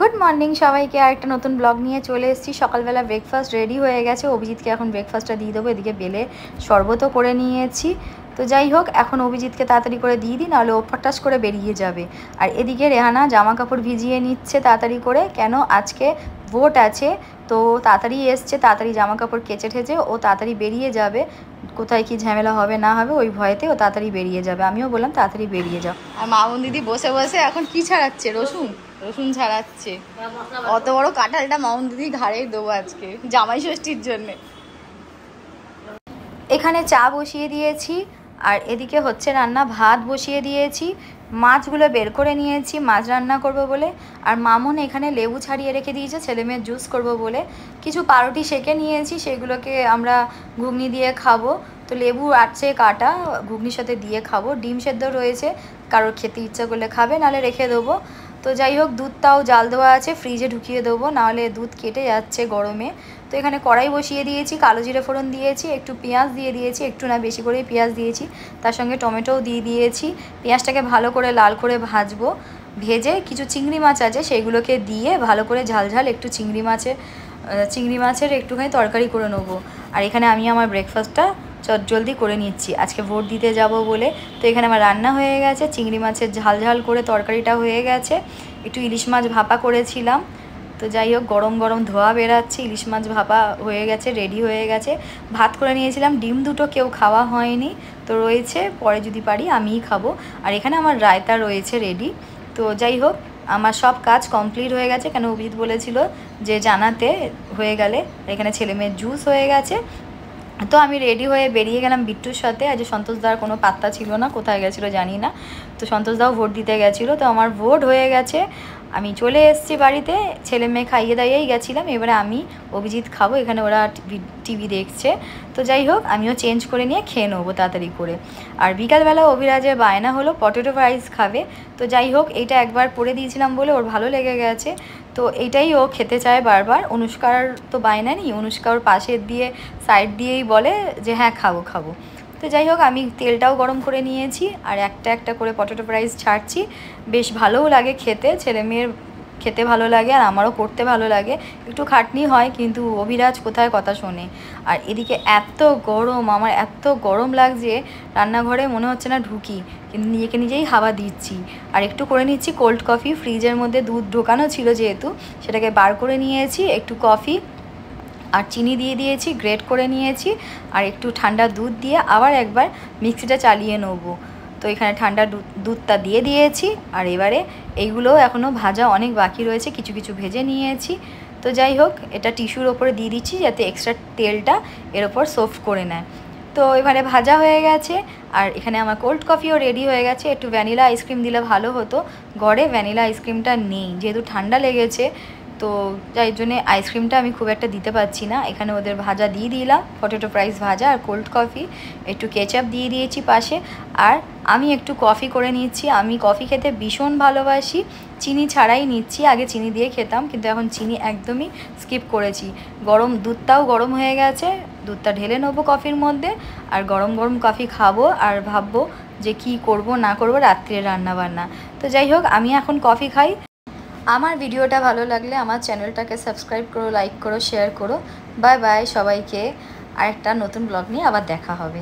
Good morning সবাইকে। আরেকটা নতুন ব্লগ নিয়ে চলে এসেছি। সকালবেলা ব্রেকফাস্ট রেডি হয়ে গেছে, অভিজিৎকে এখন ব্রেকফাস্টটা দিয়ে দেবো। এদিকে বেলে শরবতও করে নিয়েছি। তো যাই হোক, এখন অভিজিৎকে তাড়াতাড়ি করে দিয়ে দিই, নাহলে ও ফটাস করে বেরিয়ে যাবে। আর এদিকে রেহানা জামা কাপড় ভিজিয়ে নিচ্ছে তাড়াতাড়ি করে, কেন আজকে ভোট আছে। তো তাড়াতাড়ি এসছে, তাড়াতাড়ি জামা কাপড় কেচে ঠেচে ও তাড়াতাড়ি বেরিয়ে যাবে। কোথায় কি ঝামেলা হবে না হবে ওই ভয়েতে ও তাড়াতাড়ি বেরিয়ে যাবে। আমিও বললাম তাড়াতাড়ি বেরিয়ে যাও। আর মামুন দিদি বসে বসে এখন কি ছাড়াচ্ছে, রসুন ছাড়াচ্ছে। অত বড় কাঁঠালটা মামুন দিদি ঘাড়েই দেবো আজকে জামাই ষষ্ঠীর জন্যে। এখানে চা বসিয়ে দিয়েছি, আর এদিকে হচ্ছে রান্না। ভাত বসিয়ে দিয়েছি, মাছগুলো বের করে নিয়েছি মাছ রান্না করব বলে। আর মামুন এখানে লেবু ছাড়িয়ে রেখে দিয়েছে ছেলে মেয়ের জুস করব বলে। কিছু পাউরুটি সেঁকে নিয়েছি, সেগুলোকে আমরা ঘুগনি দিয়ে খাবো। তো লেবু আছে কাটা, ঘুগনির সাথে দিয়ে খাবো। ডিম সেদ্ধ রয়েছে, কারোর খেতে ইচ্ছা করলে খাবে, নাহলে রেখে দেবো। তো যাই হোক, দুধটাও জাল দেওয়া আছে, ফ্রিজে ঢুকিয়ে দেবো, নাহলে দুধ কেটে যাচ্ছে গরমে। তো এখানে কড়াই বসিয়ে দিয়েছি, কালো জিরে ফোড়ন দিয়েছি, একটু পেঁয়াজ দিয়ে দিয়েছি, একটু না বেশি করেই পেঁয়াজ দিয়েছি, তার সঙ্গে টমেটোও দিয়ে দিয়েছি। পেঁয়াজটাকে ভালো করে লাল করে ভাজবো। ভেজে কিছু চিংড়ি মাছ আছে সেগুলোকে দিয়ে ভালো করে ঝাল একটু চিংড়ি মাছের একটুখানি তরকারি করে নেবো। আর এখানে আমি আমার ব্রেকফাস্টটা জলদি করে নিচ্ছি, আজকে ভোট দিতে যাব বলে। তো এখানে আমার রান্না হয়ে গেছে, চিংড়ি মাছের ঝাল করে তরকারিটা হয়ে গেছে, একটু ইলিশ মাছ ভাপা করেছিলাম। তো যাই হোক, গরম গরম ধোয়া বেরাচ্ছে, ইলিশ মাছ ভাপা হয়ে গেছে, রেডি হয়ে গেছে। ভাত করে নিয়েছিলাম, ডিম দুটো কেউ খাওয়া হয়নি, তো রয়েছে, পরে যদি পারি আমিই খাবো। আর এখানে আমার রায়তা রয়েছে রেডি। তো যাই হোক, আমার সব কাজ কমপ্লিট হয়ে গেছে, কেন অভিজিৎ বলেছিল যে জানাতে হয়ে গেলে। এখানে ছেলে মেয়ের জুস হয়ে গেছে। তো আমি রেডি হয়ে বেরিয়ে গেলাম বিট্টুর সাথে। আজ সন্তোষদার কোনো পাত্তা ছিল না, কোথায় গেছিলো জানি না। তো সন্তোষদাও ভোট দিতে গেছিলো। তো আমার ভোট হয়ে গেছে, আমি চলে এসেছি বাড়িতে। ছেলে মেয়ে খাইয়ে দাইয়েই গেছিলাম, এবারে আমি অভিজিৎ খাবো। এখানে ওরা টিভি দেখছে। তো যাই হোক, আমিও চেঞ্জ করে নিয়ে খেয়ে নেবো তাড়াতাড়ি করে। আর বিকালবেলা অভিরাজের বায়না হলো পটেটো ফ্রাইস খাবে। তো যাই হোক, এইটা একবার করে দিয়েছিলাম বলে ওর ভালো লেগে গেছে। তো এইটাই ও খেতে চায় বারবার। অনুষ্কার তো বায়না নেই, অনুষ্কা ওর পাশের দিয়ে সাইড দিয়েই বলে যে হ্যাঁ খাবো। তো যাই হোক, আমি তেলটাও গরম করে নিয়েছি, আর একটা করে পটেটো ফ্রাইস ছাড়ছি। বেশ ভালোও লাগে খেতে, ছেলে মেয়ের খেতে ভালো লাগে, আর আমারও করতে ভালো লাগে। একটু খাটনি হয়, কিন্তু অভিরাজ কোথায় কথা শোনে। আর এদিকে এত গরম, আমার এত গরম লাগছে রান্নাঘরে, মনে হচ্ছে না ঢুকি, কিন্তু নিজেই হাওয়া দিচ্ছি। আর একটু করে নিচ্ছি কোল্ড কফি, ফ্রিজের মধ্যে দুধ ঢোকানো ছিল যেহেতু, সেটাকে বার করে নিয়েছি। একটু কফি আর চিনি দিয়ে দিয়েছি, গ্রেট করে নিয়েছি, আর একটু ঠান্ডা দুধ দিয়ে আবার একবার মিক্সিটা চালিয়ে নেবো। তো এখানে ঠান্ডা দুধটা দিয়ে দিয়েছি। আর এবারে এইগুলো এখনও ভাজা অনেক বাকি রয়েছে, কিছু ভেজে নিয়েছি। তো যাই হোক, এটা টিস্যুর ওপরে দিয়ে দিচ্ছি যাতে এক্সট্রা তেলটা এর ওপর সোফট করে নেয়। তো এবারে ভাজা হয়ে গেছে, আর এখানে আমার কোল্ড কফিও রেডি হয়ে গেছে। একটু ভ্যানিলা আইসক্রিম দিলে ভালো হতো, ঘরে ভ্যানিলা আইসক্রিমটা নেই, যেহেতু ঠান্ডা লেগেছে। তো যাই জন্যে আইসক্রিমটা আমি খুব একটা দিতে পারছি না। এখানে ওদের ভাজা দিয়ে দিলাম, পটেটো ফ্রাইস ভাজা আর কোল্ড কফি, একটু কেচাপ দিয়ে দিয়েছি পাশে। আর আমি একটু কফি করে নিচ্ছি। আমি কফি খেতে ভীষণ ভালোবাসি, চিনি ছাড়াই নিচ্ছি। আগে চিনি দিয়ে খেতাম, কিন্তু এখন চিনি একদমই স্কিপ করেছি। দুধটাও গরম হয়ে গেছে, দুধটা ঢেলে নেবো কফির মধ্যে, আর গরম কফি খাবো। আর ভাববো যে কি করব না করব রাত্রে রান্নাবান্না। তো যাই হোক, আমি এখন কফি খাই। আমার ভিডিওটা ভালো লাগলে আমার চ্যানেলটাকে সাবস্ক্রাইব করো, লাইক করো, শেয়ার করো। বাই বাই সবাইকে। আরেকটা নতুন ব্লগ নিয়ে আবার দেখা হবে।